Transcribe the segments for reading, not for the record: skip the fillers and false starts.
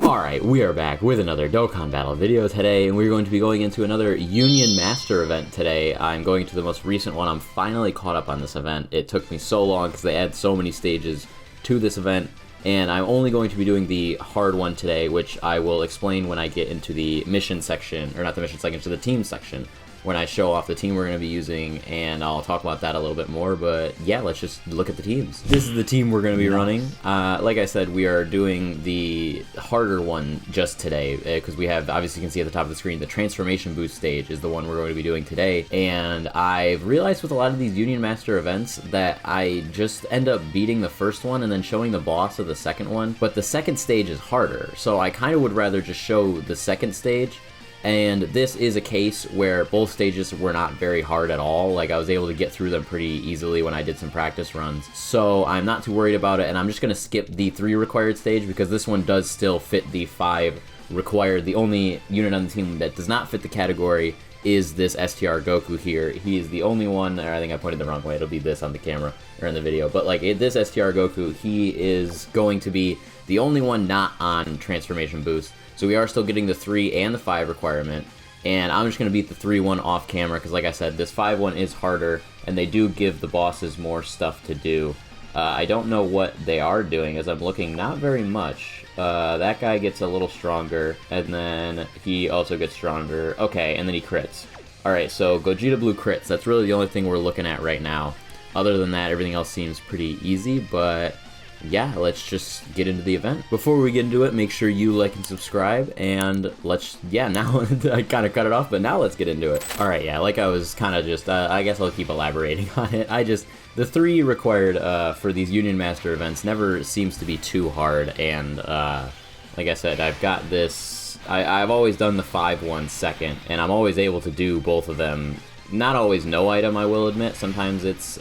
Alright, we are back with another Dokkan Battle video today, and we're going to be going into another Union Master event today. I'm going to the most recent one. I'm finally caught up on this event. It took me so long because they add so many stages to this event, and I'm only going to be doing the hard one today, which I will explain when I get into the mission section, or not the mission section, to the team section, when I show off the team we're going to be using, and I'll talk about that a little bit more. But yeah, let's just look at the teams. This is the team we're going to be running. Like I said, we are doing the harder one just today, because we have, obviously you can see at the top of the screen, the transformation boost stage is the one we're going to be doing today. And I've realized with a lot of these Union Master events that I just end up beating the first one and then showing the boss of the second one, but the second stage is harder, so I kind of would rather just show the second stage. And this is a case where both stages were not very hard at all. Like, I was able to get through them pretty easily when I did some practice runs. So I'm not too worried about it, and I'm just going to skip the 3 required stage because this one does still fit the 5 required. The only unit on the team that does not fit the category is this STR Goku here. He is the only one, or I think I pointed the wrong way. It'll be this on the camera or in the video. But like this STR Goku, he is going to be the only one not on transformation boost. So we are still getting the 3 and the 5 requirement, and I'm just going to beat the 3 one off camera because, like I said, this 5 one is harder, and they do give the bosses more stuff to do. I don't know what they are doing, as I'm looking, not very much. That guy gets a little stronger, and then he also gets stronger. Okay, and then he crits. Alright, so Gogeta Blue crits. That's really the only thing we're looking at right now. Other than that, everything else seems pretty easy, but yeah, let's just get into the event. Before we get into it, make sure you like and subscribe, and let's, yeah, now, I kind of cut it off, but now let's get into it. Alright, yeah, like I was kind of just, I guess I'll keep elaborating on it. The 3 required for these Union Master events never seems to be too hard, and like I said, I've got this, I've always done the 5 one second, and I'm always able to do both of them. Not always no item, I will admit. Sometimes it's,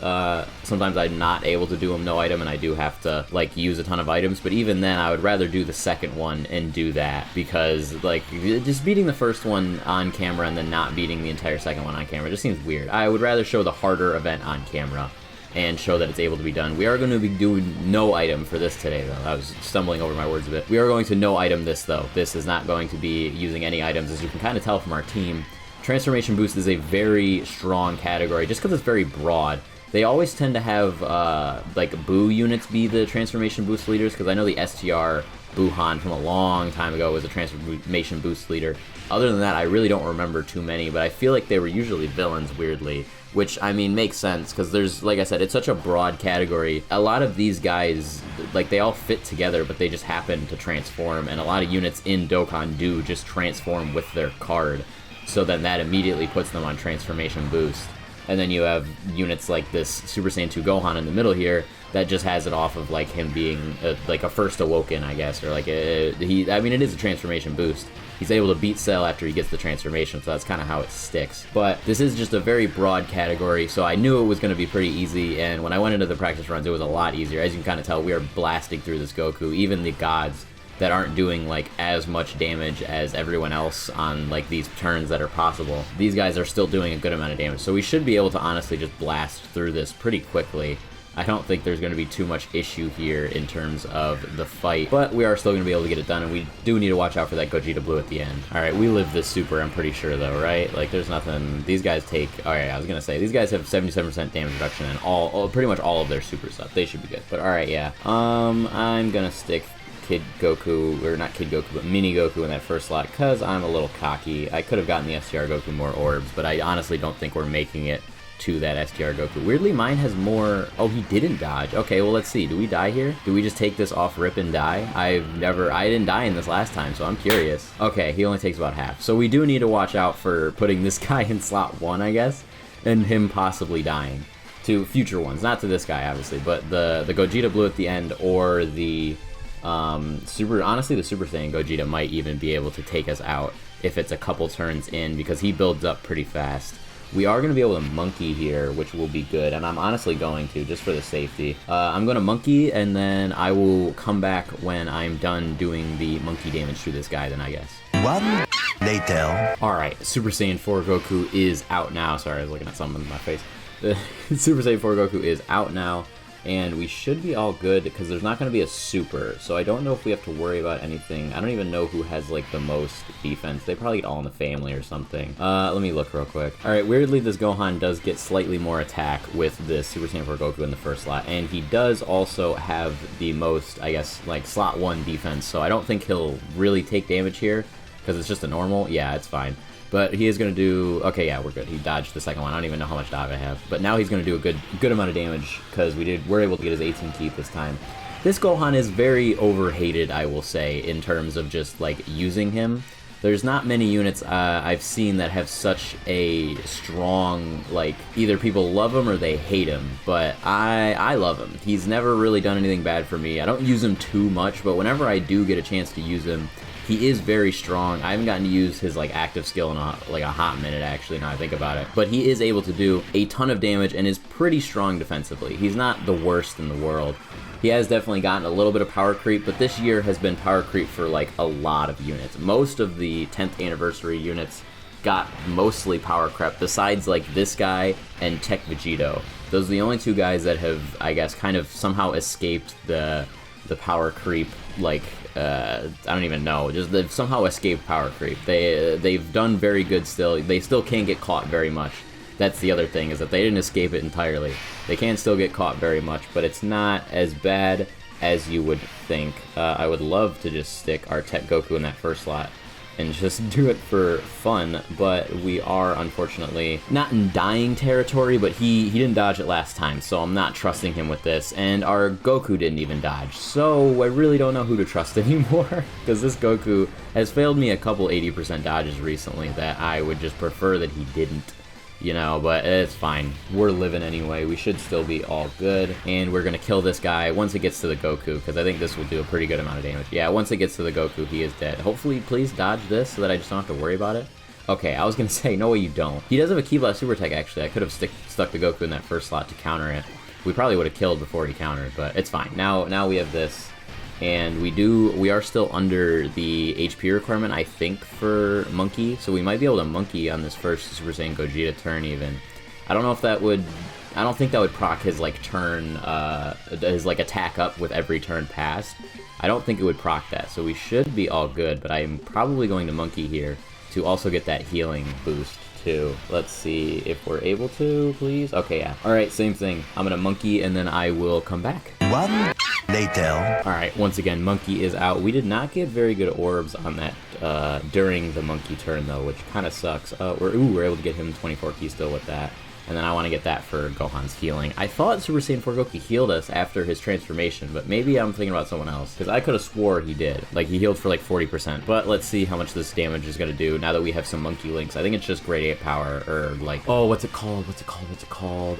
sometimes I'm not able to do them no item and I do have to, like, use a ton of items, but even then I would rather do the second one and do that, because, like, just beating the first one on camera and then not beating the entire second one on camera just seems weird. I would rather show the harder event on camera and show that it's able to be done. We are going to be doing no item for this today, though. I was stumbling over my words a bit. We are going to no item this, though. This is not going to be using any items, as you can kind of tell from our team. Transformation Boost is a very strong category, just because it's very broad. They always tend to have, like, Boo units be the Transformation Boost leaders, because I know the STR Buhan from a long time ago was a Transformation Boost leader. Other than that, I really don't remember too many, but I feel like they were usually villains, weirdly. Which, I mean, makes sense, because there's, like I said, it's such a broad category. A lot of these guys, like, they all fit together, but they just happen to transform, and a lot of units in Dokkan do just transform with their card. So then that immediately puts them on Transformation Boost. And then you have units like this Super Saiyan 2 Gohan in the middle here that just has it off of, like, him being like a first awoken, I guess, or like I mean, it is a Transformation Boost. He's able to beat Cell after he gets the transformation, so that's kind of how it sticks. But this is just a very broad category, so I knew it was going to be pretty easy, and when I went into the practice runs, it was a lot easier. As you can kind of tell, we are blasting through this Goku. Even the gods that aren't doing, like, as much damage as everyone else on, like, these turns that are possible, these guys are still doing a good amount of damage, so we should be able to honestly just blast through this pretty quickly. I don't think there's going to be too much issue here in terms of the fight, but we are still going to be able to get it done, and we do need to watch out for that Gogeta Blue at the end. Alright, we live this super, I'm pretty sure, though, right? Like, there's nothing, these guys take, alright, I was going to say, these guys have 77% damage reduction and pretty much all of their super stuff. They should be good, but alright, yeah. I'm going to stick Kid Goku, or not Kid Goku, but Mini Goku in that first slot, because I'm a little cocky. I could have gotten the STR Goku more orbs, but I honestly don't think we're making it to that STR Goku. Weirdly, mine has more. Oh, he didn't dodge. Okay, well, let's see. Do we die here? Do we just take this off rip and die? I didn't die in this last time, so I'm curious. Okay, he only takes about half. So we do need to watch out for putting this guy in slot 1, I guess, and him possibly dying. To future ones, not to this guy, obviously, but the Gogeta Blue at the end, or the honestly, the Super Saiyan Gogeta might even be able to take us out if it's a couple turns in, because he builds up pretty fast. We are going to be able to monkey here, which will be good, and I'm honestly going to, just for the safety. I'm going to monkey, and then I will come back when I'm done doing the monkey damage to this guy, then I guess. 1 later. Alright, Super Saiyan 4 Goku is out now. Sorry, I was looking at something in my face. The Super Saiyan 4 Goku is out now. And we should be all good because there's not going to be a super, so I don't know if we have to worry about anything. I don't even know who has like the most defense. They probably get all in the family or something. Let me look real quick. Alright, weirdly this Gohan does get slightly more attack with this Super Saiyan 4 Goku in the first slot, and he does also have the most, I guess, like slot 1 defense, so I don't think he'll really take damage here because it's just a normal. Yeah, it's fine. But he is going to do... Okay, yeah, we're good. He dodged the second one. I don't even know how much dodge I have. But now he's going to do a good amount of damage because we're able to get his 18 ki this time. This Gohan is very overhated, I will say, in terms of just, like, using him. There's not many units I've seen that have such a strong, like, either people love him or they hate him. But I love him. He's never really done anything bad for me. I don't use him too much, but whenever I do get a chance to use him, he is very strong. I haven't gotten to use his like active skill in a hot minute, actually, now I think about it. But he is able to do a ton of damage and is pretty strong defensively. He's not the worst in the world. He has definitely gotten a little bit of power creep, but this year has been power creep for like a lot of units. Most of the 10th anniversary units got mostly power creep, besides like this guy and Tech Vegito. Those are the only two guys that have, I guess, kind of somehow escaped the power creep, like, I don't even know, just they've somehow escaped power creep. They've done very good still. They still can't get caught very much. That's the other thing, is that they didn't escape it entirely. They can still get caught very much, but it's not as bad as you would think. I would love to just stick our Tech Goku in that first slot and just do it for fun, but we are unfortunately not in dying territory, but he didn't dodge it last time, so I'm not trusting him with this, and our Goku didn't even dodge, so I really don't know who to trust anymore, because this Goku has failed me a couple 80% dodges recently that I would just prefer that he didn't. You know, but it's fine. We're living anyway. We should still be all good. And we're going to kill this guy once it gets to the Goku, because I think this will do a pretty good amount of damage. Yeah, once it gets to the Goku, he is dead. Hopefully, please dodge this so that I just don't have to worry about it. Okay, I was going to say, no way you don't. He does have a Ki Blast Super Tech, actually. I could have stuck the Goku in that first slot to counter it. We probably would have killed before he countered, but it's fine. Now we have this. And we are still under the HP requirement, I think, for Monkey, so we might be able to Monkey on this first Super Saiyan Gogeta turn even. I don't know if that would, I don't think that would proc his like turn, his like attack up with every turn passed. I don't think it would proc that, so we should be all good, but I'm probably going to Monkey here to also get that healing boost too. Let's see if we're able to, please. Okay, yeah. Alright, same thing. I'm gonna Monkey and then I will come back. One later. Alright, once again, Monkey is out. We did not get very good orbs on that during the Monkey turn, though, which kind of sucks. We're able to get him 24 ki still with that. And then I want to get that for Gohan's healing. I thought Super Saiyan 4 Goku healed us after his transformation, but maybe I'm thinking about someone else. Because I could have swore he did. Like, he healed for like 40%. But let's see how much this damage is going to do now that we have some Monkey links. I think it's just Grade 8 power, or like... Oh, what's it called?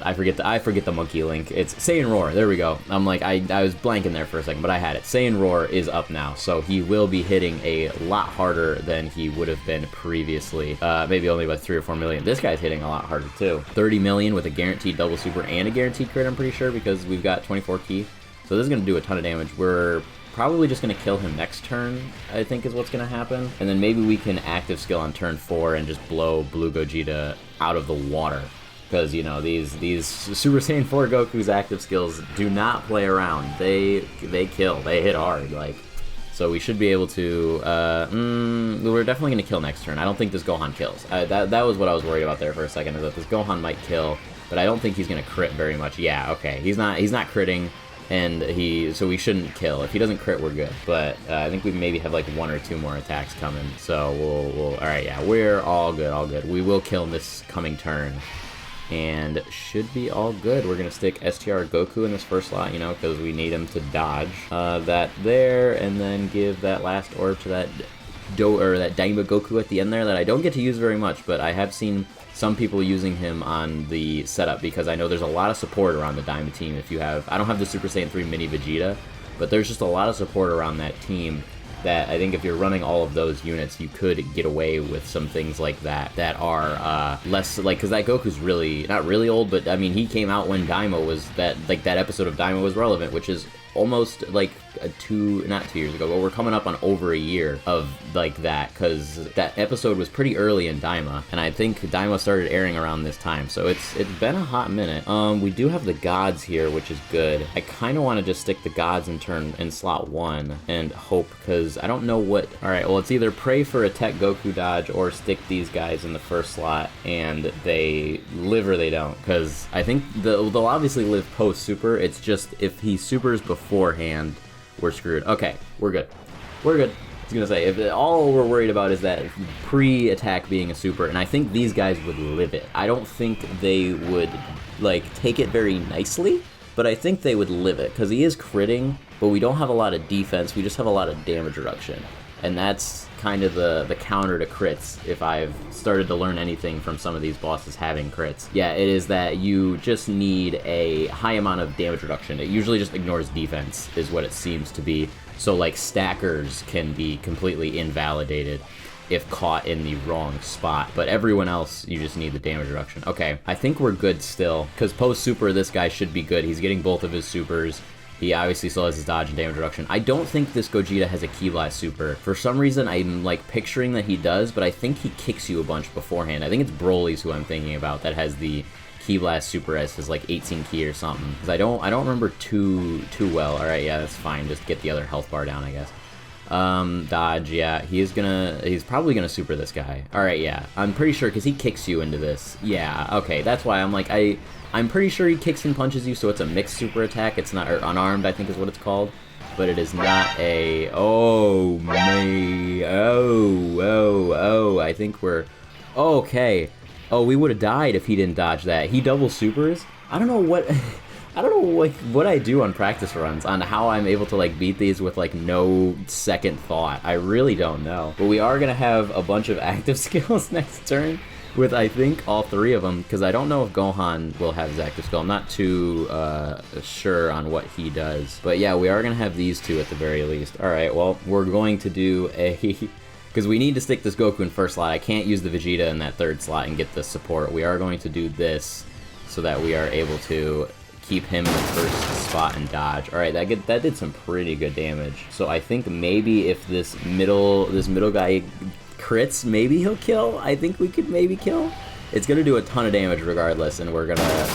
I forget the Monkey link. It's Saiyan Roar. There we go. I'm like, I was blanking there for a second, but I had it. Saiyan Roar is up now, so he will be hitting a lot harder than he would have been previously. Maybe only by 3 or 4 million. This guy's hitting a lot harder, too. 30 million with a guaranteed double super and a guaranteed crit, I'm pretty sure, because we've got 24 ki. So this is going to do a ton of damage. We're probably just going to kill him next turn, I think is what's going to happen. And then maybe we can active skill on turn 4 and just blow Blue Gogeta out of the water. Because, you know, these Super Saiyan 4 Goku's active skills do not play around. They kill. They hit hard, like... So we should be able to, we're definitely going to kill next turn. I don't think this Gohan kills. That was what I was worried about there for a second, is that this Gohan might kill, but I don't think he's going to crit very much. Yeah, okay, he's not critting, and so we shouldn't kill. If he doesn't crit, we're good. But I think we maybe have like 1 or 2 more attacks coming, so we'll all right, yeah, we're all good. We will kill this coming turn. And should be all good. We're going to stick STR Goku in this first slot, you know, because we need him to dodge that there, and then give that last orb to that Daima Goku at the end there that I don't get to use very much, but I have seen some people using him on the setup because I know there's a lot of support around the Daima team. If you have, I don't have the Super Saiyan 3 Mini Vegeta, but there's just a lot of support around that team that I think if you're running all of those units, you could get away with some things like that are less, like, because that Goku's really, not really old, but I mean, he came out when Daima was, that episode of Daima was relevant, which is almost like not 2 years ago, but we're coming up on over a year of like that, because that episode was pretty early in Daima, and I think Daima started airing around this time, so it's been a hot minute. We do have the gods here, which is good. I kind of want to just stick the gods in slot 1 and hope, because I don't know what. All right, well, it's either pray for a Tech Goku dodge or stick these guys in the first slot and they live or they don't, because I think they'll obviously live post super. It's just if he supers beforehand, we're screwed. Okay, we're good. We're good. I was gonna say, if all we're worried about is that pre-attack being a super, and I think these guys would live it. I don't think they would like take it very nicely, but I think they would live it, because he is critting, but we don't have a lot of defense, we just have a lot of damage reduction. And that's kind of the counter to crits, if I've started to learn anything from some of these bosses having crits. Yeah, it is that you just need a high amount of damage reduction. It usually just ignores defense, is what it seems to be. So like stackers can be completely invalidated if caught in the wrong spot, but everyone else, you just need the damage reduction. Okay, I think we're good still, because post super this guy should be good. He's getting both of his supers. He obviously still has his dodge and damage reduction. I don't think this Gogeta has a Ki Blast super. For some reason, I'm like picturing that he does, but I think he kicks you a bunch beforehand. I think it's Broly's who I'm thinking about that has the Ki Blast super as his like 18 key or something. Because I don't remember too well. All right, yeah, that's fine. Just get the other health bar down, I guess. Dodge, yeah, he's probably gonna super this guy. All right, yeah, I'm pretty sure, because he kicks you into this. Yeah, okay, that's why I'm like, I'm pretty sure he kicks and punches you, so it's a mixed super attack. It's not, or unarmed, I think is what it's called, but it is not a, oh, me, oh, I think we're, okay. Oh, we would have died if he didn't dodge that. He double supers? I don't know what, like what I do on practice runs on how I'm able to like beat these with like no second thought. I really don't know. But we are gonna have a bunch of active skills next turn with I think all 3 of them, because I don't know if Gohan will have his active skill. I'm not too sure on what he does. But yeah, we are gonna have these 2 at the very least. All right, well, we're going to do a because we need to stick this Goku in first slot. I can't use the Vegeta in that 3rd slot and get the support. We are going to do this so that we are able to keep him in the first spot and dodge. All right, that did some pretty good damage. So I think maybe if this middle guy crits, maybe he'll kill. I think we could maybe kill. It's gonna do a ton of damage regardless, and we're gonna.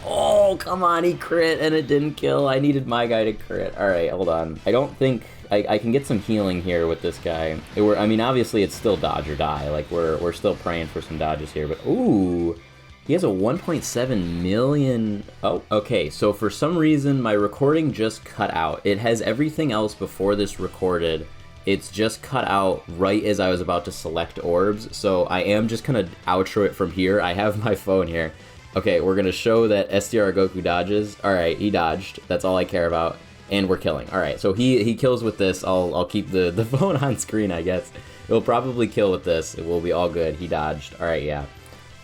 Oh, come on, he crit and it didn't kill. I needed my guy to crit. All right, hold on. I don't think I can get some healing here with this guy. I mean, obviously it's still dodge or die. Like we're still praying for some dodges here, but ooh. He has a 1.7 million... Oh, okay, so for some reason, my recording just cut out. It has everything else before this recorded. It's just cut out right as I was about to select orbs, so I am just gonna outro it from here. I have my phone here. Okay, we're gonna show that STR Goku dodges. Alright, he dodged. That's all I care about. And we're killing. Alright, so he kills with this. I'll keep the phone on screen, I guess. It'll probably kill with this. It will be all good. He dodged. Alright, yeah.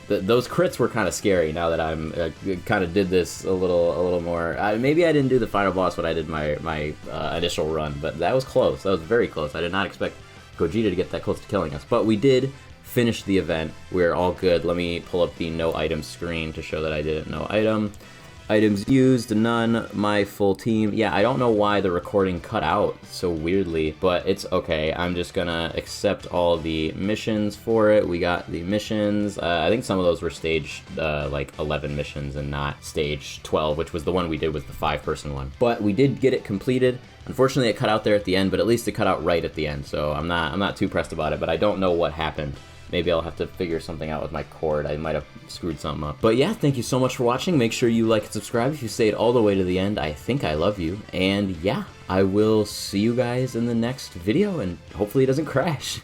Those crits were kind of scary now that I'm kind of did this a little more. Maybe I didn't do the final boss when I did my initial run, but that was close. That was very close. I did not expect Gogeta to get that close to killing us, but we did finish the event. We're all good. Let me pull up the no item screen to show that I didn't no item. Items used, none. My full team. Yeah, I don't know why the recording cut out so weirdly, but it's okay. I'm just gonna accept all the missions for it. We got the missions. I think some of those were stage like 11 missions and not stage 12, which was the one we did with the 5-person one. But we did get it completed. Unfortunately, it cut out there at the end, but at least it cut out right at the end, so I'm not too pressed about it, but I don't know what happened. Maybe I'll have to figure something out with my cord. I might have screwed something up. But yeah, thank you so much for watching. Make sure you like and subscribe if you stayed all the way to the end. I think I love you. And yeah, I will see you guys in the next video, and hopefully it doesn't crash.